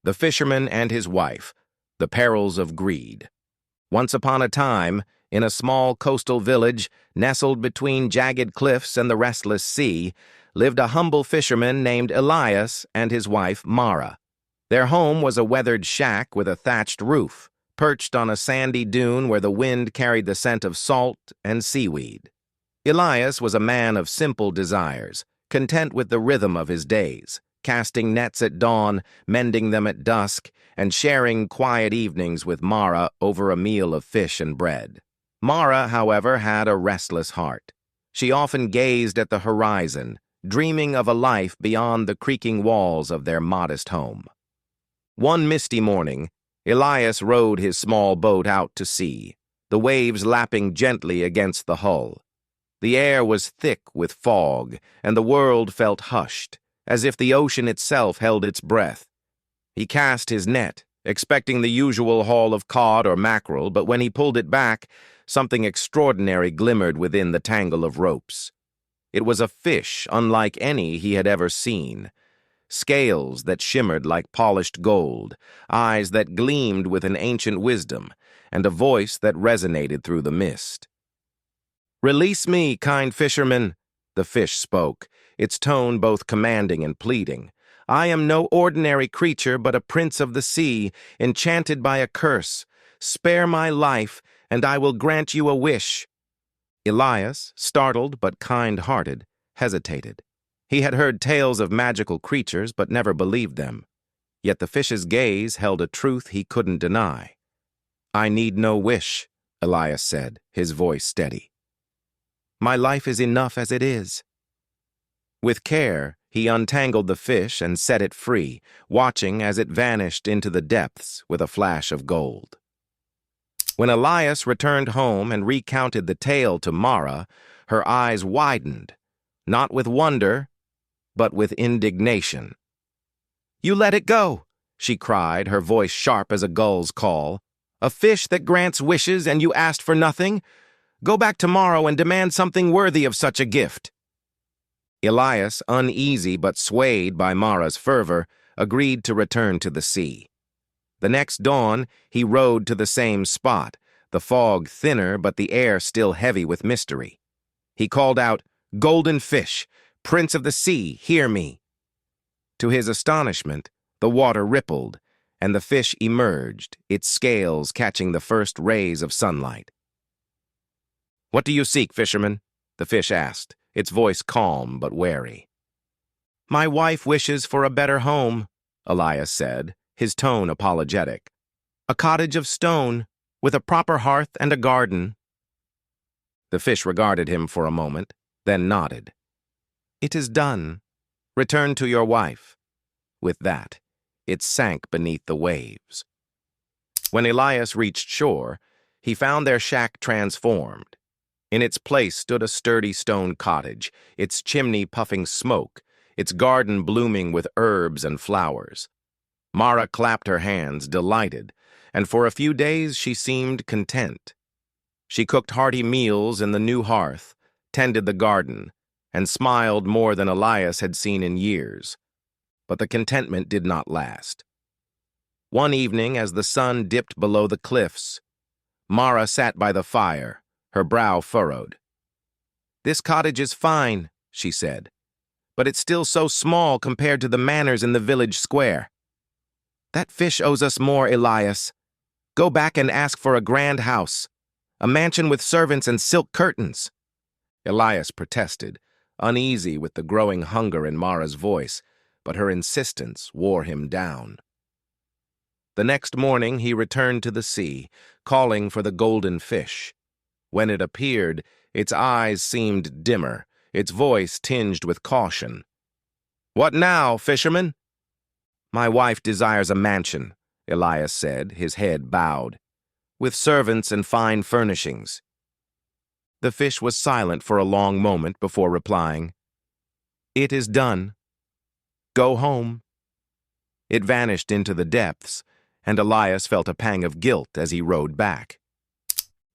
The Fisherman and His Wife, The Perils of Greed. Once upon a time, in a small coastal village, nestled between jagged cliffs and the restless sea, lived a humble fisherman named Elias and his wife Mara. Their home was a weathered shack with a thatched roof, perched on a sandy dune where the wind carried the scent of salt and seaweed. Elias was a man of simple desires, content with the rhythm of his days, casting nets at dawn, mending them at dusk, and sharing quiet evenings with Mara over a meal of fish and bread. Mara, however, had a restless heart. She often gazed at the horizon, dreaming of a life beyond the creaking walls of their modest home. One misty morning, Elias rowed his small boat out to sea, the waves lapping gently against the hull. The air was thick with fog, and the world felt hushed, as if the ocean itself held its breath. He cast his net, expecting the usual haul of cod or mackerel, but when he pulled it back, something extraordinary glimmered within the tangle of ropes. It was a fish unlike any he had ever seen. Scales that shimmered like polished gold, eyes that gleamed with an ancient wisdom, and a voice that resonated through the mist. "Release me, kind fisherman," the fish spoke, its tone both commanding and pleading. "I am no ordinary creature, but a prince of the sea, enchanted by a curse. Spare my life, and I will grant you a wish." Elias, startled but kind-hearted, hesitated. He had heard tales of magical creatures, but never believed them. Yet the fish's gaze held a truth he couldn't deny. "I need no wish," Elias said, his voice steady. "My life is enough as it is." With care, he untangled the fish and set it free, watching as it vanished into the depths with a flash of gold. When Elias returned home and recounted the tale to Mara, her eyes widened, not with wonder, but with indignation. "You let it go," she cried, her voice sharp as a gull's call. "A fish that grants wishes and you asked for nothing? Go back tomorrow and demand something worthy of such a gift." Elias, uneasy but swayed by Mara's fervor, agreed to return to the sea. The next dawn, he rowed to the same spot, the fog thinner but the air still heavy with mystery. He called out, "Golden fish, prince of the sea, hear me." To his astonishment, the water rippled, and the fish emerged, its scales catching the first rays of sunlight. "What do you seek, fisherman?" the fish asked, its voice calm but wary. "My wife wishes for a better home," Elias said, his tone apologetic. "A cottage of stone, with a proper hearth and a garden." The fish regarded him for a moment, then nodded. "It is done. Return to your wife." With that, it sank beneath the waves. When Elias reached shore, he found their shack transformed. In its place stood a sturdy stone cottage, its chimney puffing smoke, its garden blooming with herbs and flowers. Mara clapped her hands, delighted, and for a few days she seemed content. She cooked hearty meals in the new hearth, tended the garden, and smiled more than Elias had seen in years. But the contentment did not last. One evening, as the sun dipped below the cliffs, Mara sat by the fire, her brow furrowed. "This cottage is fine," she said, "but it's still so small compared to the manors in the village square. That fish owes us more, Elias. Go back and ask for a grand house, a mansion with servants and silk curtains." Elias protested, uneasy with the growing hunger in Mara's voice, but her insistence wore him down. The next morning he returned to the sea, calling for the golden fish. When it appeared, its eyes seemed dimmer, its voice tinged with caution. "What now, fisherman?" "My wife desires a mansion," Elias said, his head bowed, "with servants and fine furnishings." The fish was silent for a long moment before replying, "It is done. Go home." It vanished into the depths, and Elias felt a pang of guilt as he rowed back.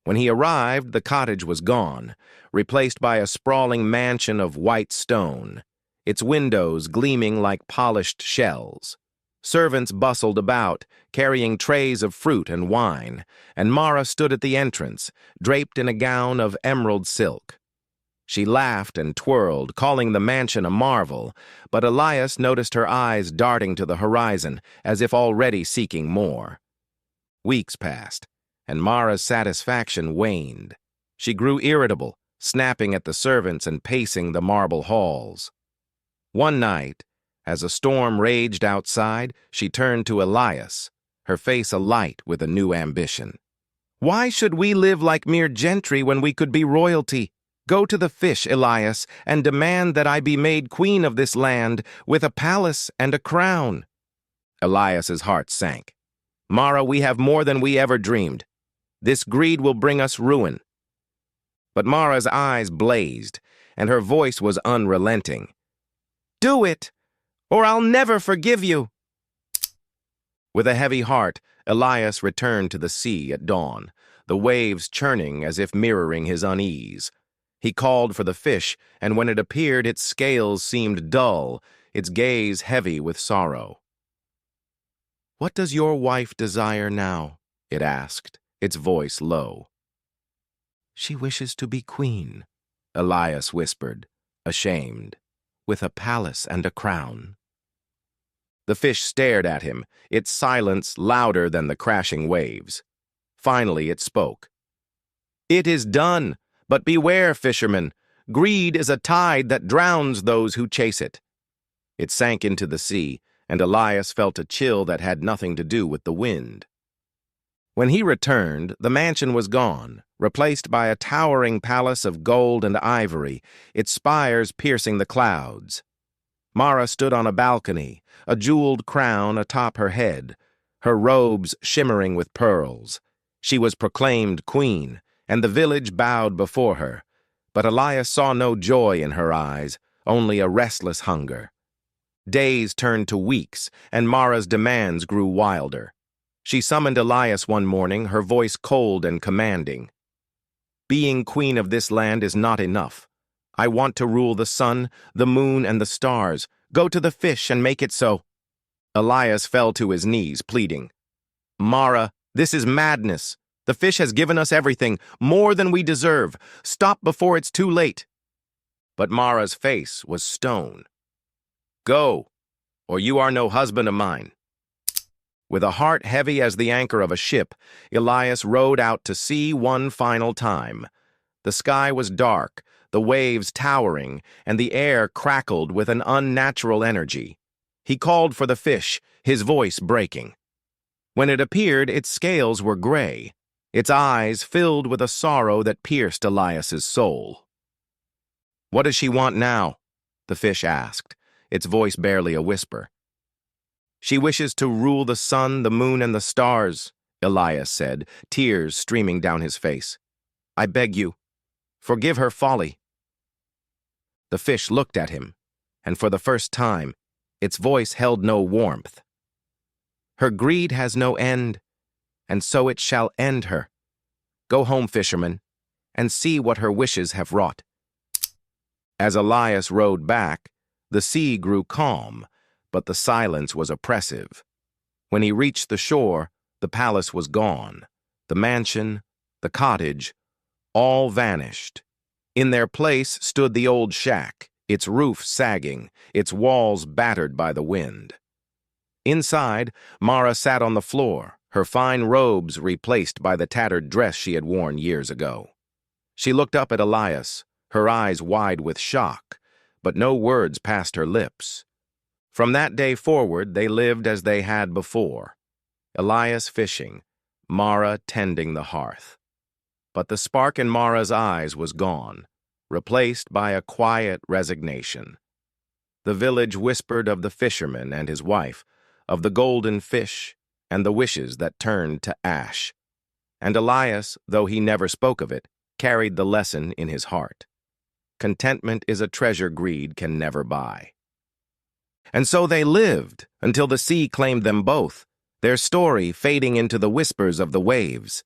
When he arrived, the cottage was gone, replaced by a sprawling mansion of white stone, its windows gleaming like polished shells. Servants bustled about, carrying trays of fruit and wine, and Mara stood at the entrance, draped in a gown of emerald silk. She laughed and twirled, calling the mansion a marvel, but Elias noticed her eyes darting to the horizon, as if already seeking more. Weeks passed, and Mara's satisfaction waned. She grew irritable, snapping at the servants and pacing the marble halls. One night, as a storm raged outside, she turned to Elias, her face alight with a new ambition. "Why should we live like mere gentry when we could be royalty? Go to the fish, Elias, and demand that I be made queen of this land with a palace and a crown." Elias's heart sank. "Mara, we have more than we ever dreamed. This greed will bring us ruin." But Mara's eyes blazed, and her voice was unrelenting. "Do it, or I'll never forgive you." With a heavy heart, Elias returned to the sea at dawn, the waves churning as if mirroring his unease. He called for the fish, and when it appeared, its scales seemed dull, its gaze heavy with sorrow. "What does your wife desire now?" it asked, its voice low. "She wishes to be queen," Elias whispered, ashamed, "with a palace and a crown." The fish stared at him, its silence louder than the crashing waves. Finally it spoke. "It is done, but beware, fisherman. Greed is a tide that drowns those who chase it." It sank into the sea, and Elias felt a chill that had nothing to do with the wind. When he returned, the mansion was gone, replaced by a towering palace of gold and ivory, its spires piercing the clouds. Mara stood on a balcony, a jeweled crown atop her head, her robes shimmering with pearls. She was proclaimed queen, and the village bowed before her. But Elias saw no joy in her eyes, only a restless hunger. Days turned to weeks, and Mara's demands grew wilder. She summoned Elias one morning, her voice cold and commanding. "Being queen of this land is not enough. I want to rule the sun, the moon, and the stars. Go to the fish and make it so." Elias fell to his knees, pleading. "Mara, this is madness. The fish has given us everything, more than we deserve. Stop before it's too late." But Mara's face was stone. "Go, or you are no husband of mine." With a heart heavy as the anchor of a ship, Elias rowed out to sea one final time. The sky was dark, the waves towering, and the air crackled with an unnatural energy. He called for the fish, his voice breaking. When it appeared, its scales were gray, its eyes filled with a sorrow that pierced Elias's soul. "What does she want now?" the fish asked, its voice barely a whisper. "She wishes to rule the sun, the moon, and the stars," Elias said, tears streaming down his face. "I beg you, forgive her folly." The fish looked at him, and for the first time, its voice held no warmth. "Her greed has no end, and so it shall end her. Go home, fisherman, and see what her wishes have wrought." As Elias rowed back, the sea grew calm, but the silence was oppressive. When he reached the shore, the palace was gone. The mansion, the cottage, all vanished. In their place stood the old shack, its roof sagging, its walls battered by the wind. Inside, Mara sat on the floor, her fine robes replaced by the tattered dress she had worn years ago. She looked up at Elias, her eyes wide with shock, but no words passed her lips. From that day forward, they lived as they had before. Elias fishing, Mara tending the hearth. But the spark in Mara's eyes was gone, replaced by a quiet resignation. The village whispered of the fisherman and his wife, of the golden fish, and the wishes that turned to ash. And Elias, though he never spoke of it, carried the lesson in his heart. Contentment is a treasure greed can never buy. And so they lived, until the sea claimed them both, their story fading into the whispers of the waves.